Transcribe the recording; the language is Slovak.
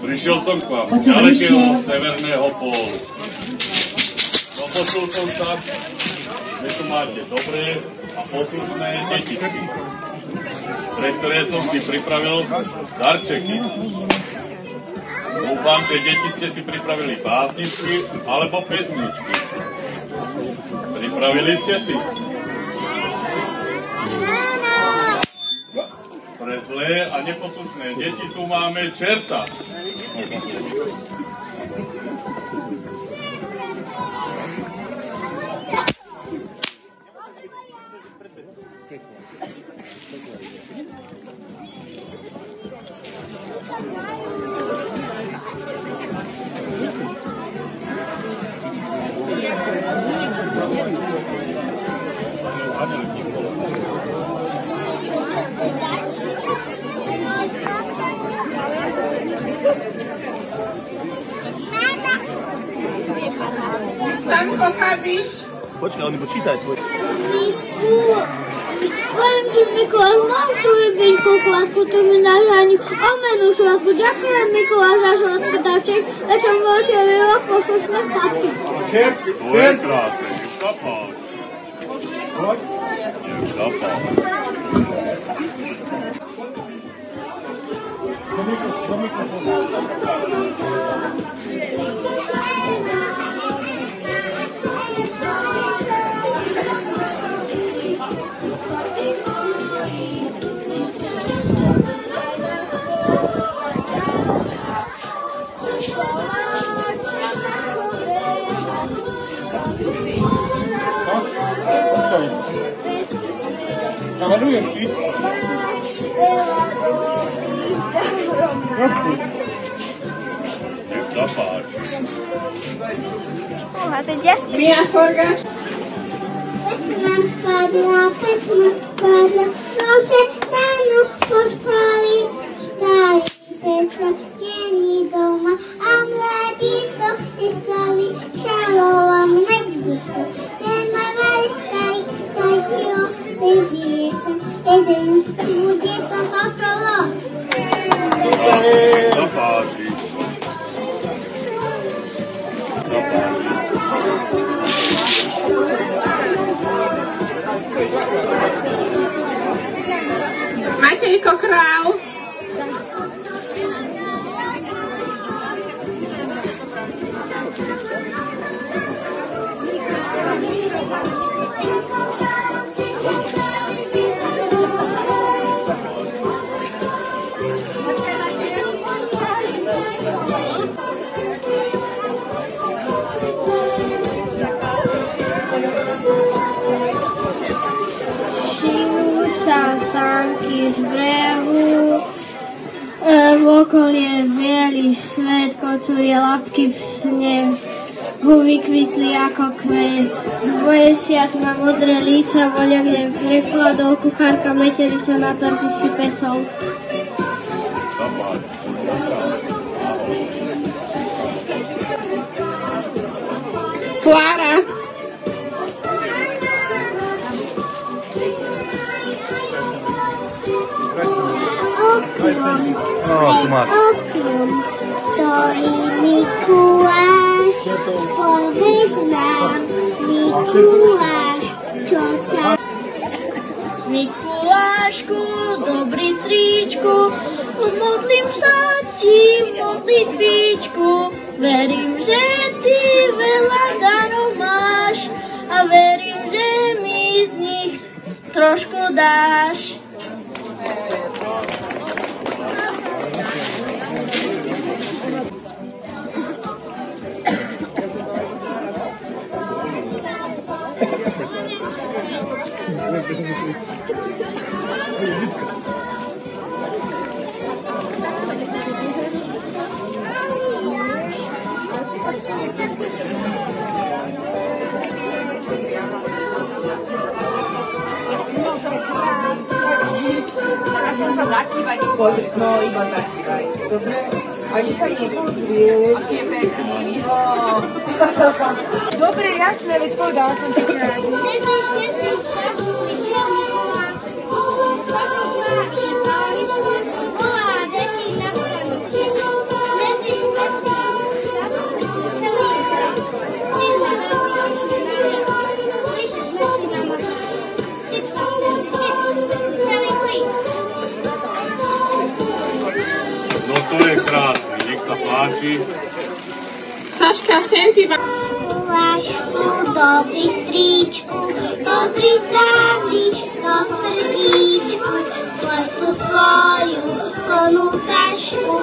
Prišiel som k vám z ďalekého severného pólu. Dopočul som sa, že tu máte dobré a poslušné detičky, pre ktoré som si pripravil darčeky. Dúfam, že deti ste si pripravili básničky alebo pesničky. Pripravili ste si? Pre zlé a neposlušné deti tu máme čerta. Samko, chápiš? Počkaj, oni počítajú tvoj. Poviem ti, Mikuláš, mám tu Veľkú klásku, to mi dáš ani omenú švátku. Ďakujem, Mikuláš, za švátku dáček, a čo môžete veľa poslušné chlapky. To je krásne, nech sa páči. Nech sa páči. Kameruješ ty? Nech sa páči. Oha, to je ťažké. Mia, Forgáš? Pekná spadla, nože stanu postaví, stáli pekla, není doma a mladí to slaví, šalovam nebudú. Nemá valskaj, tajčilo, vybijete, jeden bude to hotovo. Nech sa páči. Matejko král. Sánky z brehu, v okolie bielý svet, kocúrie labky v snehu vykvitli ako kvet. Mesiac má modré líca, voľa kde prekladol, kuchárka metelica na torte si pesol. Klára. Oknom stojí Mikuláš, povedz nám, Mikuláš, čo tam? Mikulášku, dobrý stríčku, modlím sa ti v modlitbičku. Verím, že ty veľa darov máš a verím, že mi z nich trošku dáš. No, iba takývaj. Dobre? Ani sa nepozrieš, je pekný. Dobre, jasné, veď povedala som ti kráži. krásny, nech sa páči. Saška, sem ty Lášku, dobrý stríčku, pozri sa mi do srdíčku, tvoju svoju plnú tašku,